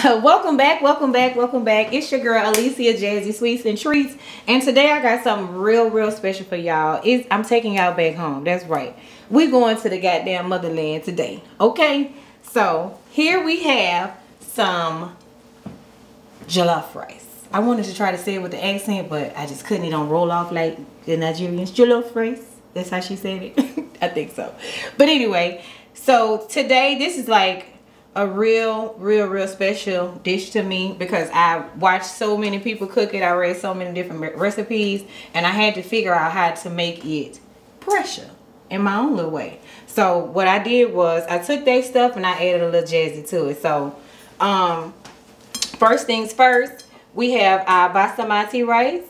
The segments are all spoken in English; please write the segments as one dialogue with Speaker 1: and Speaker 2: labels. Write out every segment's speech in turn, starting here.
Speaker 1: Welcome back, welcome back, welcome back. It's your girl Alicia, Jazzy Sweetz-N Treatz, and today I got something real special for y'all. I'm taking y'all back home. That's right. We're going to the goddamn motherland today. Okay, so here we have some jollof rice. I wanted to try to say it with the accent, but I just couldn't. It don't roll off like the Nigerians. Jollof rice. That's how she said it. I think so. But anyway, so today this is like a real special dish to me because I watched so many people cook it. I read so many different recipes, and I had to figure out how to make it pressure in my own little way. So what I did was I took that stuff and I added a little jazzy to it. So first things first, we have our basmati rice,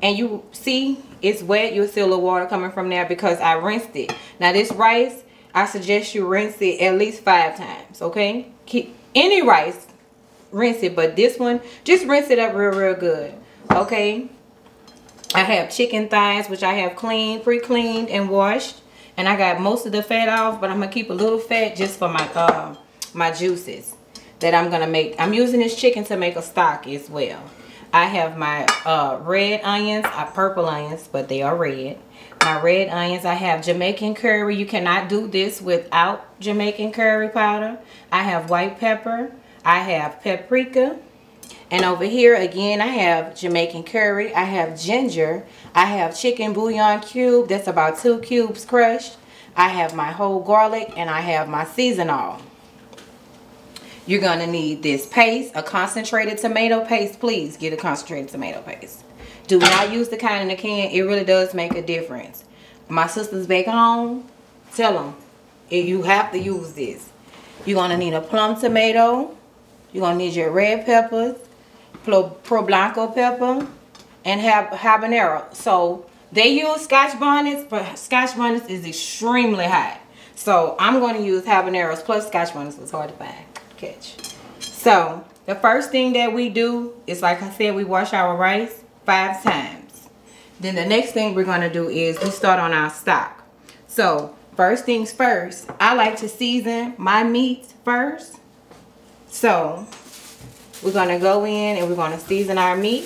Speaker 1: and you see it's wet. You'll see a little water coming from there because I rinsed it. Now this rice, I suggest you rinse it at least 5 times, okay? Keep any rice, rinse it, but this one, just rinse it up real good, okay? I have chicken thighs, which I have cleaned, pre-cleaned and washed, and I got most of the fat off, but I'm gonna keep a little fat just for my my juices that I'm gonna make. I'm using this chicken to make a stock as well. I have my red onions, purple onions, but they are red. My red onions. I have Jamaican curry. You cannot do this without Jamaican curry powder. I have white pepper. I have paprika. And over here again, I have Jamaican curry. I have ginger. I have chicken bouillon cube. That's about 2 cubes crushed. I have my whole garlic, and I have my seasoning. You're going to need this paste, a concentrated tomato paste. Please get a concentrated tomato paste. Do not use the kind in the can. It really does make a difference. My sisters back home, tell them, you have to use this. You're going to need a plum tomato. You're going to need your red peppers, pro blanco pepper, and habanero. So they use Scotch bonnets, but Scotch bonnets is extremely hot. So I'm going to use habaneros, plus Scotch bonnets was hard to find. Catch. So the first thing that we do is, like I said, we wash our rice 5 times. Then the next thing we're going to do is we start on our stock. So first things first, I like to season my meat first. So we're going to go in and we're going to season our meat.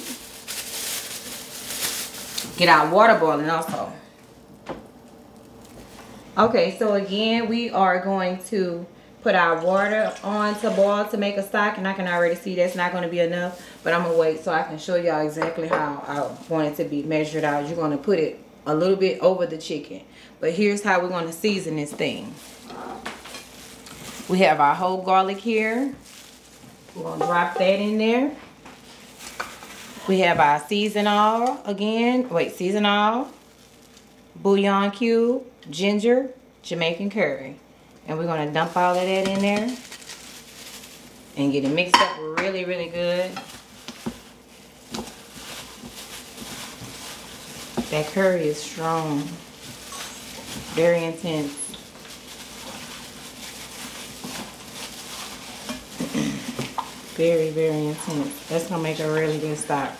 Speaker 1: Get our water boiling also. Okay, so again, we are going to put our water on to boil to make a stock, and I can already see that's not going to be enough, but I'm going to wait so I can show y'all exactly how I want it to be measured out. You're going to put it a little bit over the chicken, but here's how we're going to season this thing. We have our whole garlic here. We're going to drop that in there. We have our seasoning again. Wait, seasoning, bouillon cube, ginger, Jamaican curry. And we're going to dump all of that in there and get it mixed up really good. That curry is strong, very intense. Very intense. That's going to make a really good stock.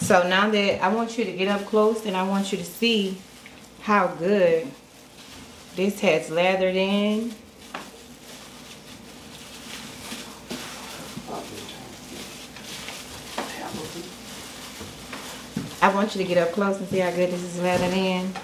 Speaker 1: So now that I want you to get up close and I want you to see how good this has lathered in. I want you to get up close and see how good this is lathered in.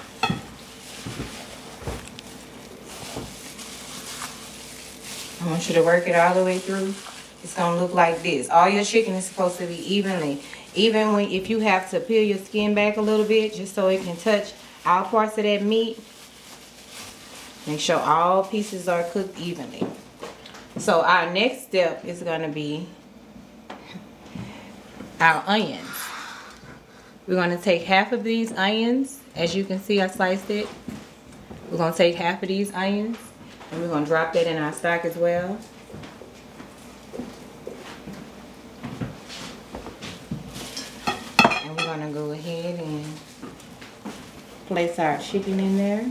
Speaker 1: I want you to work it all the way through. It's going to look like this. All your chicken is supposed to be evenly. Even if you have to peel your skin back a little bit just so it can touch all parts of that meat, make sure all pieces are cooked evenly. So our next step is going to be our onions. We're going to take half of these onions. As you can see, I sliced it. We're going to take half of these onions and we're going to drop that in our stock as well. We're going to go ahead and place our chicken in there.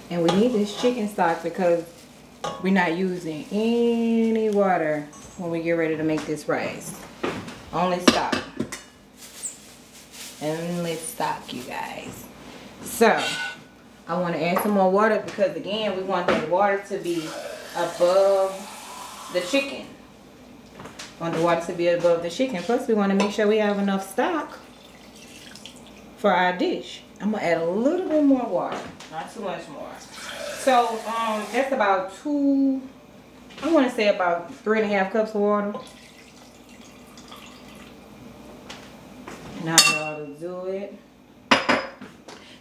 Speaker 1: And we need this chicken stock because we're not using any water when we get ready to make this rice. Only stock. Endless stock, you guys. So I want to add some more water because again we want that water to be above the chicken. Want the water to be above the chicken. Plus we want to make sure we have enough stock for our dish. I'm gonna add a little bit more water, not too much more. So that's about I want to say about 3.5 cups of water. Now I ought to do it.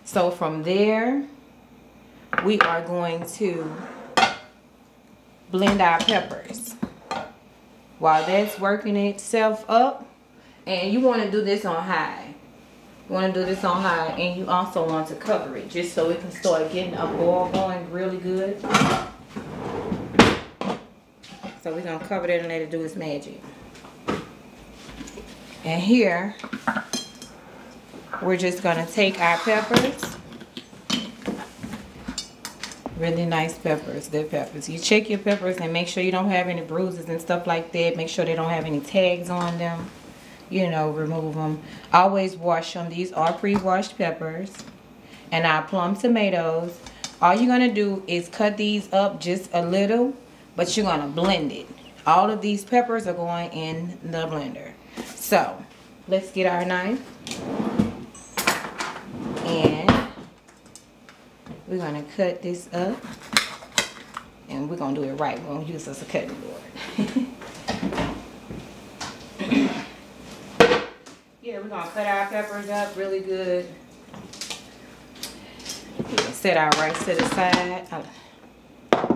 Speaker 1: So from there, we are going to blend our peppers. While that's working itself up, and you want to do this on high. You want to do this on high, and you also want to cover it just so it can start getting a boil going really good. So we're going to cover that and let it do its magic. And here, we're just going to take our peppers. Really nice peppers, good peppers. You check your peppers and make sure you don't have any bruises and stuff like that. Make sure they don't have any tags on them. You know, remove them. Always wash them. These are pre-washed peppers. And our plum tomatoes. All you're going to do is cut these up just a little, but you're going to blend it. All of these peppers are going in the blender. So, let's get our knife. And we're going to cut this up. And we're going to do it right. We're going to use us a cutting board. Yeah, we're going to cut our peppers up really good. We can set our rice to the side.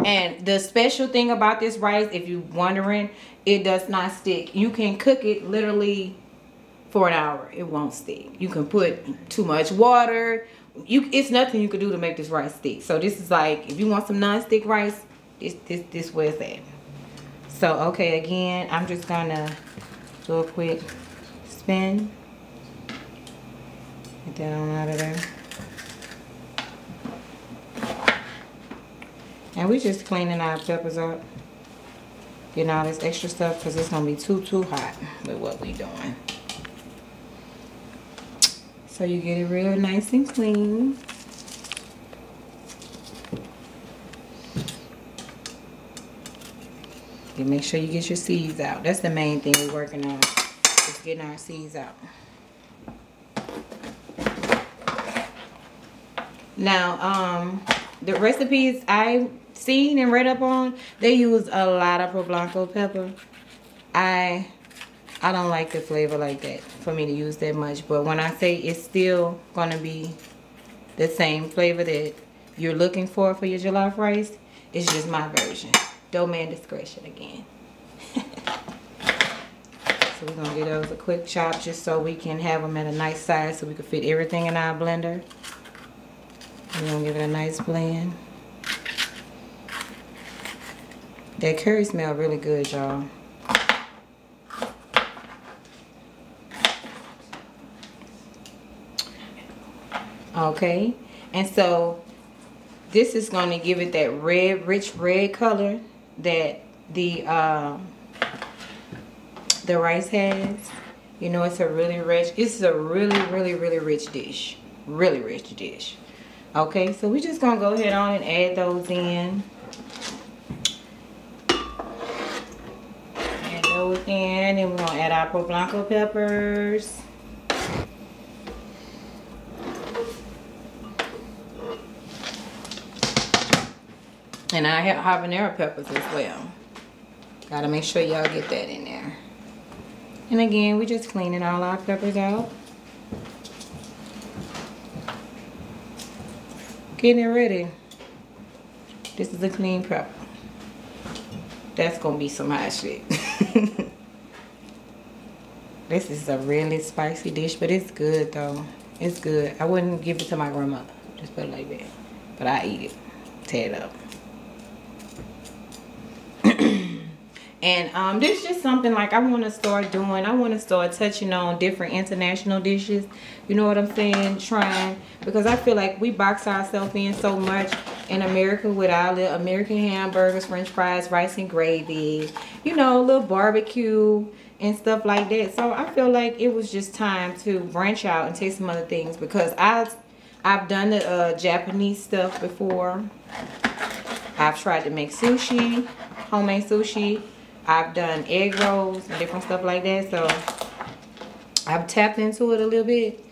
Speaker 1: And the special thing about this rice, if you're wondering, it does not stick. You can cook it literally for an hour. It won't stick. You can put too much water. It's nothing you can do to make this rice stick. So this is like, if you want some non-stick rice, this where it's at. So, okay, again, I'm just going to do a quick spin. Get that on out of there. And we're just cleaning our peppers up. Getting all this extra stuff because it's going to be too hot with what we're doing. So you get it real nice and clean. And make sure you get your seeds out. That's the main thing we're working on. Is getting our seeds out. Now, the recipes I've seen and read up on, they use a lot of Poblano pepper. I don't like the flavor like that for me to use that much. But when I say it's still going to be the same flavor that you're looking for your jollof rice, it's just my version. Domain discretion again. So we're going to give those a quick chop just so we can have them at a nice size so we can fit everything in our blender. We're going to give it a nice blend. That curry smells really good, y'all. Okay, and so this is going to give it that red, rich red color that the rice has. You know, it's a really rich, it's a really rich dish. Really rich dish. Okay, so we're just going to go ahead on and add those in. Add those in, and then we're going to add our Poblano peppers. And I have habanero peppers as well. Gotta make sure y'all get that in there. And again, we're just cleaning all our peppers out. Getting it ready. This is a clean pepper. That's gonna be some hot shit. This is a really spicy dish, but it's good though. It's good. I wouldn't give it to my grandmother. Just put it like that. But I eat it. Tear it up. And this is just something like I want to start doing. I want to start touching on different international dishes. You know what I'm saying? Trying. Because I feel like we box ourselves in so much in America with our little American hamburgers, french fries, rice and gravy. You know, a little barbecue. and stuff like that. So I feel like it was just time to branch out and taste some other things, because I've done the Japanese stuff before. I've tried to make sushi, homemade sushi. I've done egg rolls and different stuff like that. So I've tapped into it a little bit,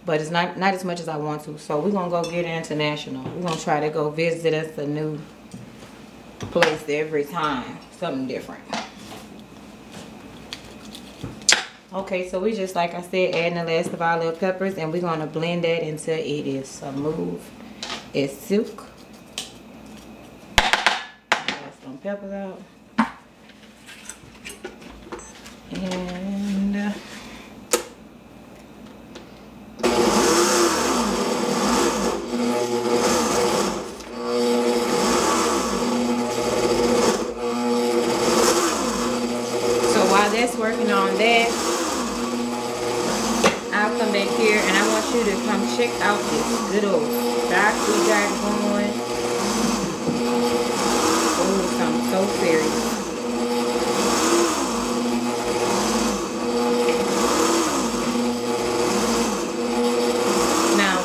Speaker 1: but it's not as much as I want to. So we're gonna go get international. We're gonna try to go visit us a new place every time, something different. Okay, so we just, like I said, adding the last of our little peppers, and we're gonna blend that until it is smooth as silk. Add some peppers out. And so while that's working on that, I'll come back here and I want you to come check out this good old stock we got going. Oh, something so serious.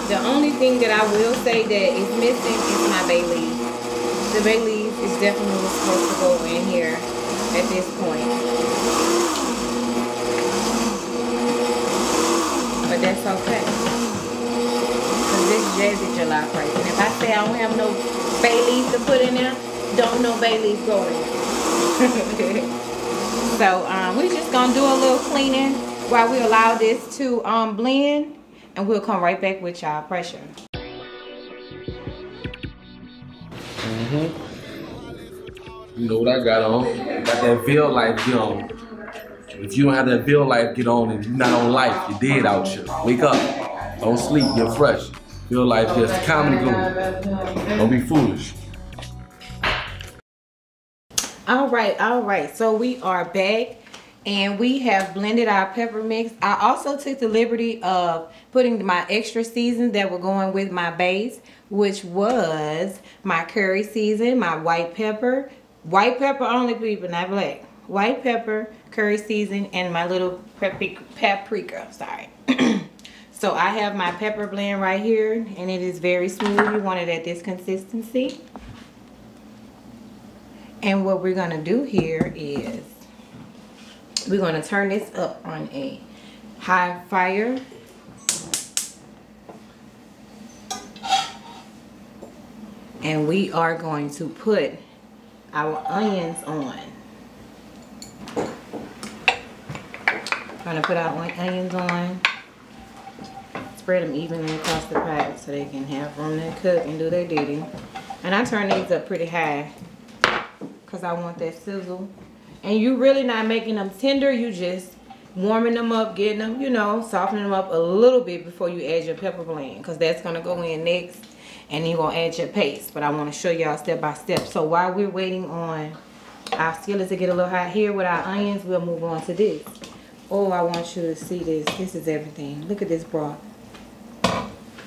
Speaker 1: The only thing that I will say that is missing is my bay leaf. The bay leaf is definitely supposed to go in here at this point. But that's okay. Because this is Jazzy Jollof Rice. And if I say I don't have no bay leaf to put in there, don't no bay leaf go in there. So we're just going to do a little cleaning while we allow this to blend. And we'll come right back with y'all. Pressure.
Speaker 2: You know what I got on? Got that Veil Life get on. If you don't have that Veil Life get on and you're not on life, you're dead out here. Wake up. Don't sleep. Get fresh. Veil Life just comedy gold. Don't be foolish.
Speaker 1: All right. So we are back. And we have blended our pepper mix. I also took the liberty of putting my extra seasons that were going with my base, which was my curry season, my white pepper only, people, not black. White pepper, curry season, and my little paprika. Sorry. So I have my pepper blend right here, and it is very smooth. You want it at this consistency. And what we're gonna do here is we're going to turn this up on a high fire. And we are going to put our onions on. Going to put our onions on. Spread them evenly across the pot so they can have room to cook and do their duty. And I turn these up pretty high because I want that sizzle. And you really not making them tender. You just warming them up, getting them, you know, softening them up a little bit before you add your pepper blend. Because that's going to go in next. And then you're going to add your paste. But I want to show y'all step by step. So while we're waiting on our skillets to get a little hot here with our onions, we'll move on to this. Oh, I want you to see this. This is everything. Look at this broth.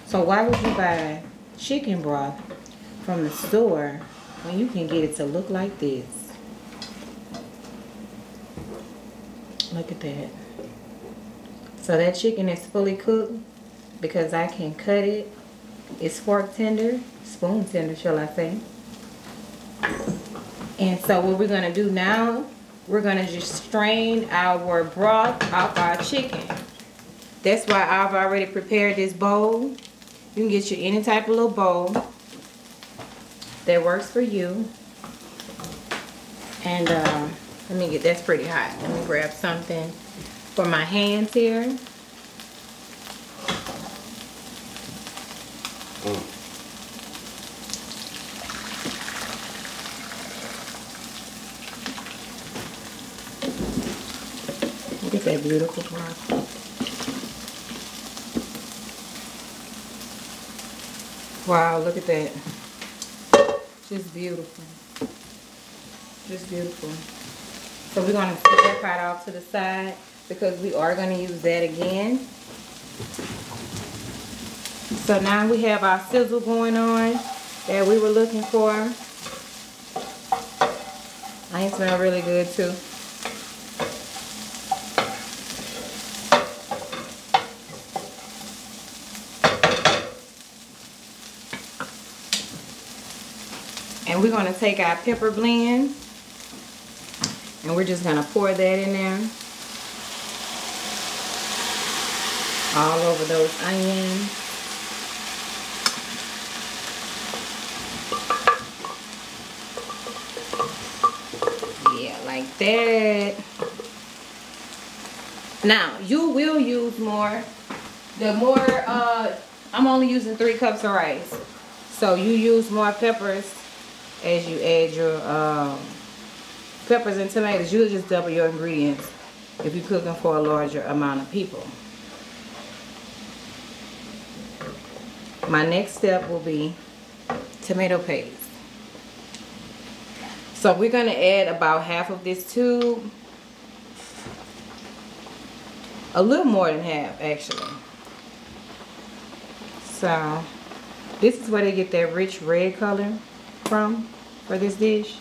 Speaker 1: So why would you buy chicken broth from the store when you can get it to look like this? Look at that. So that chicken is fully cooked because I can cut it. It's fork tender, spoon tender, shall I say. And so what we're going to do now, we're going to just strain our broth off our chicken. That's why I've already prepared this bowl. You can get you any type of little bowl that works for you. And let me get, that's pretty hot. Let me grab something for my hands here. Look at that beautiful broth. Wow, look at that. Just beautiful. Just beautiful. So we're going to put that pot off to the side because we are going to use that again. So now we have our sizzle going on that we were looking for. Onions smell really good too. And we're gonna take our pepper blend and we're just gonna pour that in there. All over those onions. Yeah, like that. Now, you will use more. The more, I'm only using 3 cups of rice. So you use more peppers as you add your peppers and tomatoes. You'll just double your ingredients if you're cooking for a larger amount of people. My next step will be tomato paste. So we're going to add about half of this tube. A little more than half, actually. So this is where they get that rich red color from for this dish.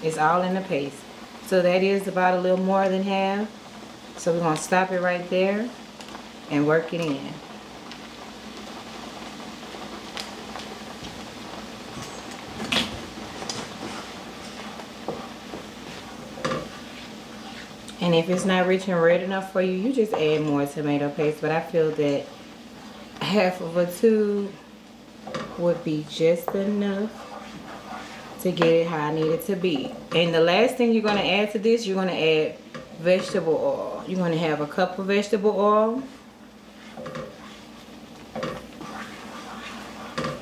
Speaker 1: It's all in the paste. So that is about a little more than half. So we're going to stop it right there and work it in. And if it's not rich and red enough for you, you just add more tomato paste. But I feel that half of a tube would be just enough to get it how I need it to be. And the last thing you're going to add to this, you're going to add vegetable oil. You're going to have a cup of vegetable oil.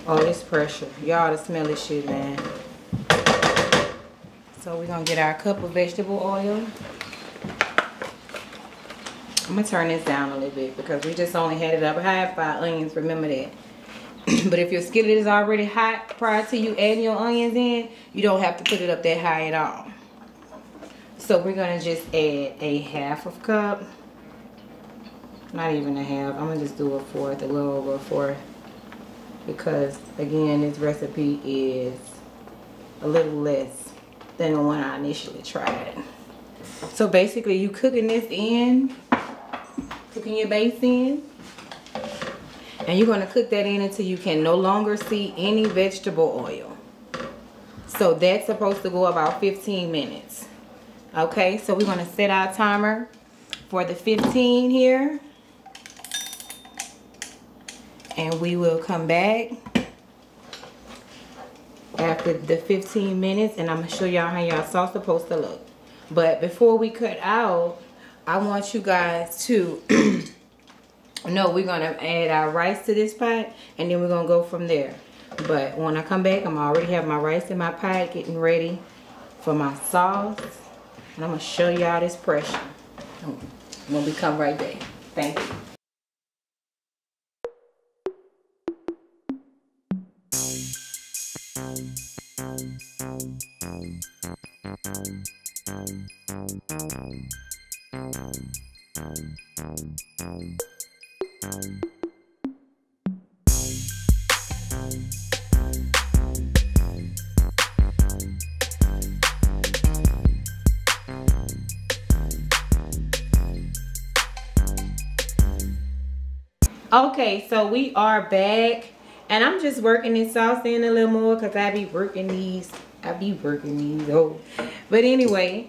Speaker 1: Oh, it's pressure. Y'all ought to smell this shit, man. So we're going to get our cup of vegetable oil. I'm going to turn this down a little bit because we just only had it up high for our onions. Remember that. But if your skillet is already hot prior to you adding your onions in, you don't have to put it up that high at all. So we're going to just add a half of cup. Not even a half. I'm going to just do a fourth, a little over a fourth. Because, again, this recipe is a little less than the one I initially tried. So basically, you cooking this in. Cooking your base in, and you're going to cook that in until you can no longer see any vegetable oil. So that's supposed to go about 15 minutes. Okay, so we're going to set our timer for the 15 here, and we will come back after the 15 minutes, and I'm going to show y'all how y'all sauce supposed to look. But before we cut out, I want you guys to know we're going to add our rice to this pot, and then we're going to go from there. But when I come back, I'm already have my rice in my pot, getting ready for my sauce. And I'm going to show y'all this pressure when we come right back. Thank you. Okay, so we are back, and I'm just working this sauce in a little more because I be working these. Oh, but anyway,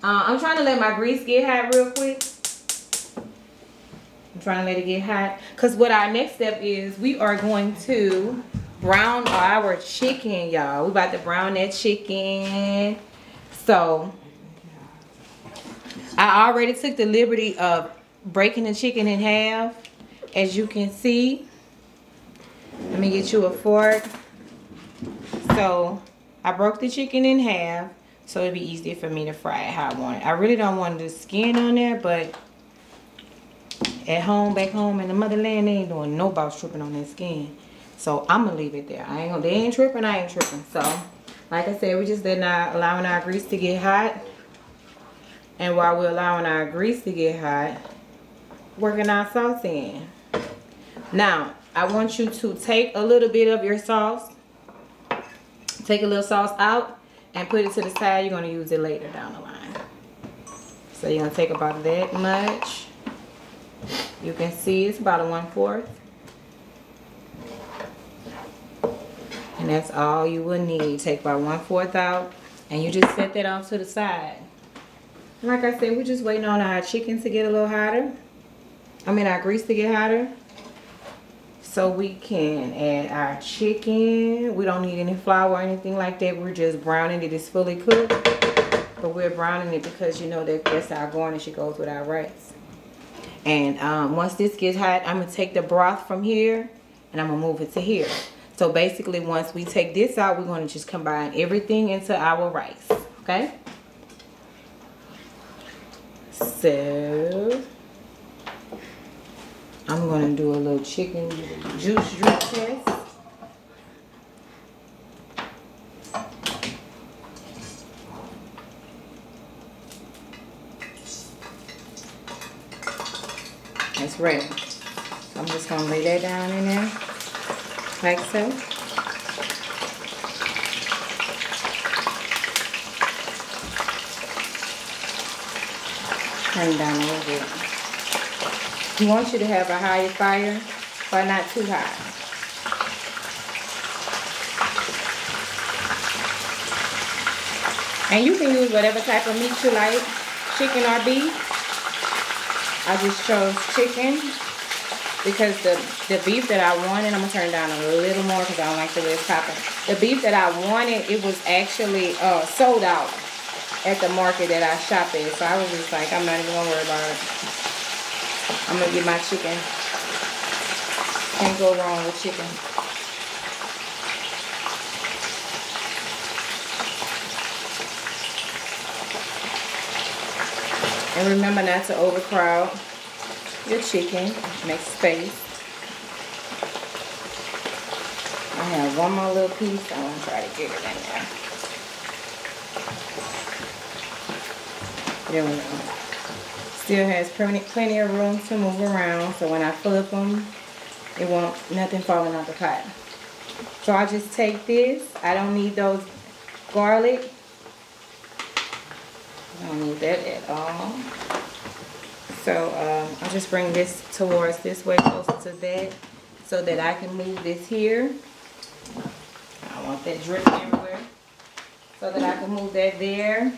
Speaker 1: I'm trying to let my grease get hot real quick. I'm trying to let it get hot because what our next step is, we are going to brown our chicken, y'all. We about to brown that chicken. So I already took the liberty of breaking the chicken in half. As you can see, let me get you a fork. So I broke the chicken in half so it'd be easier for me to fry it how I want it. I really don't want the skin on there, but at home, back home in the motherland, they ain't doing no boss tripping on that skin. So I'm gonna leave it there. They ain't tripping, I ain't tripping. So like I said, we just allowing our grease to get hot. And while we're allowing our grease to get hot, working our sauce in. Now, I want you to take a little bit of your sauce, take a little sauce out, and put it to the side. You're going to use it later down the line. So you're going to take about that much. You can see it's about a 1/4. And that's all you will need. Take about 1/4 out and you just set that off to the side. Like I said, we're just waiting on our chicken to get a little hotter. I mean, our grease to get hotter. So we can add our chicken. We don't need any flour or anything like that. We're just browning it. It's fully cooked. But we're browning it because you know that's our garnish. It goes with our rice. And once this gets hot, I'm going to take the broth from here and I'm going to move it to here. So basically, once we take this out, we're going to just combine everything into our rice. Okay? So I'm going to do a little chicken juice drip test. It's ready. So I'm just going to lay that down in there like so. Turn it down a little bit. We want you to have a higher fire, but not too high. And you can use whatever type of meat you like, chicken or beef. I just chose chicken because the beef that I wanted, I'm going to turn it down a little more because I don't like the way it's popping. The beef that I wanted, it was actually sold out at the market that I shop at. So I was just like, I'm not even going to worry about it. I'm going to get my chicken. Can't go wrong with chicken. And remember not to overcrowd your chicken. Make space. I have one more little piece. I'm going to try to get it in there. There we go. Still has plenty of room to move around, so when I flip them, it won't, nothing falling out the pot. So I just take this. I don't need those garlic. I don't need that at all. So I'll just bring this towards this way, closer to that, so that I can move this here. I want that dripping everywhere. So that I can move that there.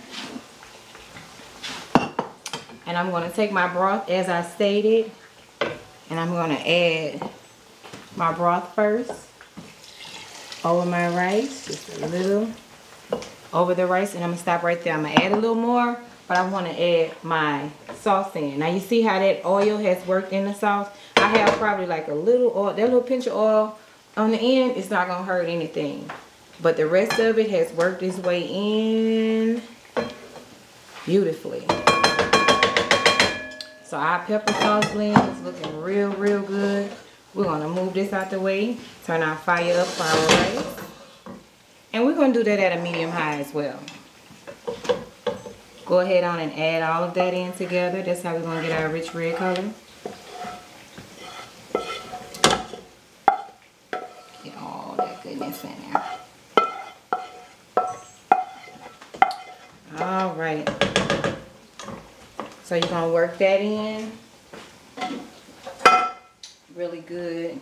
Speaker 1: And I'm going to take my broth as I stated, and I'm going to add my broth first over my rice, just a little over the rice, and I'm going to stop right there. I'm going to add a little more, but I want to add my sauce in. Now you see how that oil has worked in the sauce? I have probably like a little oil, that little pinch of oil on the end, it's not going to hurt anything. But the rest of it has worked its way in beautifully. So our pepper sauce blend is looking real good. We're going to move this out the way. Turn our fire up for our rice. And we're going to do that at a medium high as well. Go ahead on and add all of that in together. That's how we're going to get our rich red color. Get all that goodness in there. All right. So you're going to work that in really good.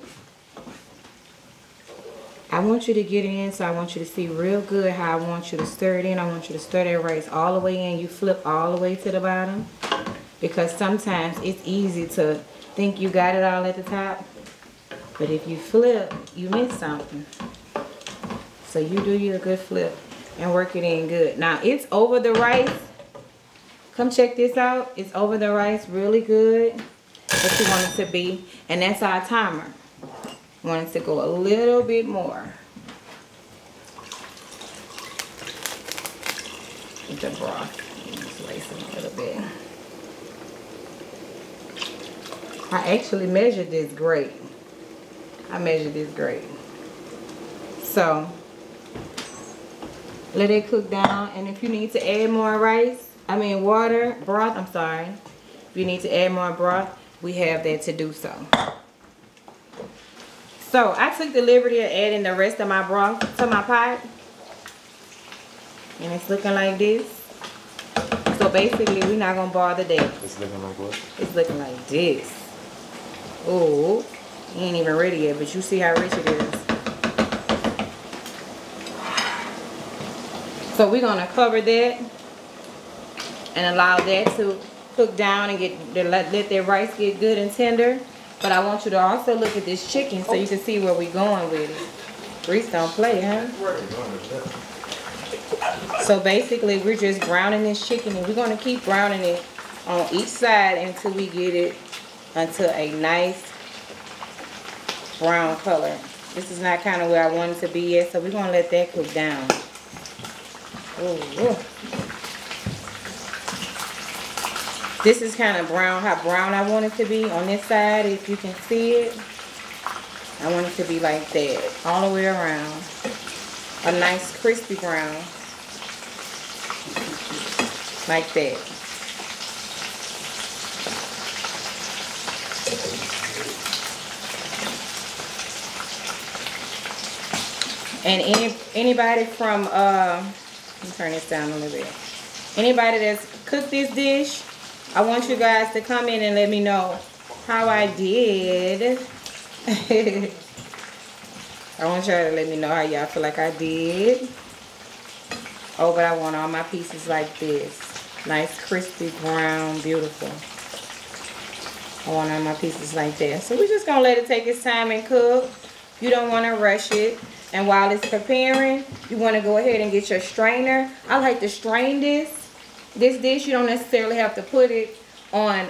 Speaker 1: I want you to get it in, so I want you to see real good how I want you to stir it in. I want you to stir that rice all the way in. You flip all the way to the bottom, because sometimes it's easy to think you got it all at the top, but if you flip, you miss something. So you do your good flip and work it in good. Now it's over the rice. Come check this out. It's over the rice really good, what you want it to be. And that's our timer. Want it to go a little bit more. With the broth. Just lace it a little bit. I actually measured this great. I measured this great. So, let it cook down. And if you need to add more broth, I'm sorry. If you need to add more broth, we have that to do so. So I took the liberty of adding the rest of my broth to my pot. And it's looking like this. So basically we're not going to bother that.
Speaker 2: It's looking like what?
Speaker 1: It's looking like this. Oh, he ain't even ready yet, but you see how rich it is. So we're gonna cover that and allow that to cook down and let that rice get good and tender. But I want you to also look at this chicken so you can see where we're going with it. Reese don't play, huh? So basically we're just browning this chicken, and we're gonna keep browning it on each side until we get it until a nice brown color. This is not kind of where I want it to be yet, so we're gonna let that cook down. Ooh. This is kind of brown, how brown I want it to be on this side. If you can see it, I want it to be like that all the way around. A nice crispy brown, like that. And anybody from let me turn this down a little bit. Anybody that's cooked this dish, I want you guys to come in and let me know how I did. I want y'all to let me know how y'all feel like I did. Oh, but I want all my pieces like this. Nice, crispy, brown, beautiful. I want all my pieces like that. So we're just going to let it take its time and cook. You don't want to rush it. And while it's preparing, you want to go ahead and get your strainer. I like to strain this dish. You don't necessarily have to put it on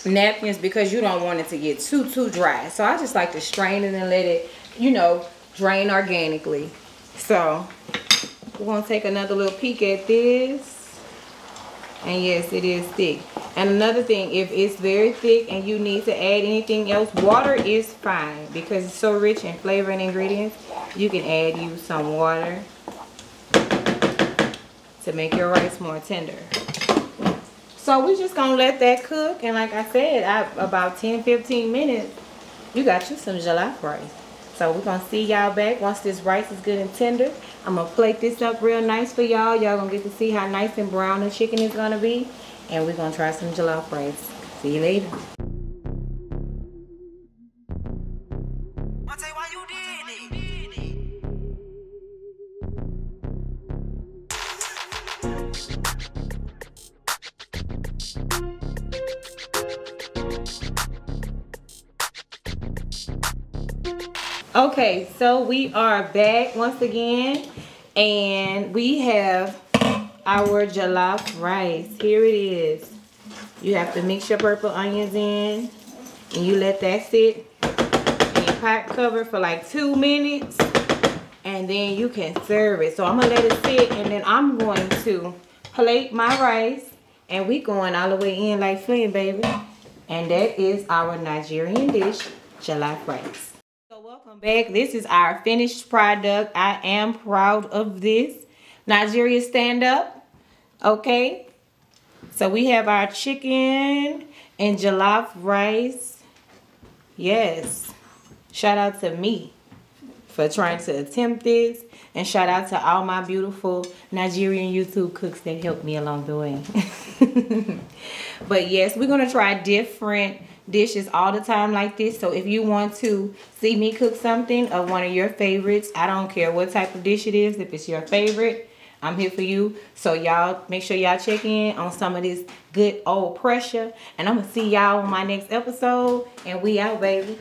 Speaker 1: napkins because you don't want it to get too dry. So I just like to strain it and let it, you know, drain organically. So we're going to take another little peek at this. And yes, it is thick. And another thing, if it's very thick and you need to add anything else, water is fine because it's so rich in flavor and ingredients. You can use some water to make your rice more tender. So we're just gonna let that cook, and like I said, about 10-15 minutes, you got you some jollof rice. So we're gonna see y'all back once this rice is good and tender. I'm gonna plate this up real nice for y'all. Y'all gonna get to see how nice and brown the chicken is gonna be, and we're gonna try some jollof rice. See you later.
Speaker 3: I'll tell you why you did it.
Speaker 1: Okay, so we are back once again, and we have our jollof rice. Here it is. You have to mix your purple onions in, and you let that sit in your pot cover for like 2 minutes, and then you can serve it. So I'm gonna let it sit, and then I'm going to plate my rice, and we going all the way in like Flynn, baby. And that is our Nigerian dish, jollof rice. So welcome back. This is our finished product. I am proud of this. Nigeria, stand up. Okay. So we have our chicken and jollof rice. Yes. Shout out to me for trying to attempt this. And shout out to all my beautiful Nigerian YouTube cooks that helped me along the way. But yes, we're going to try different dishes all the time like this. So if you want to see me cook something of one of your favorites, I don't care what type of dish it is. If it's your favorite, I'm here for you. So y'all make sure y'all check in on some of this good old pressure. And I'm going to see y'all on my next episode. And we out, baby.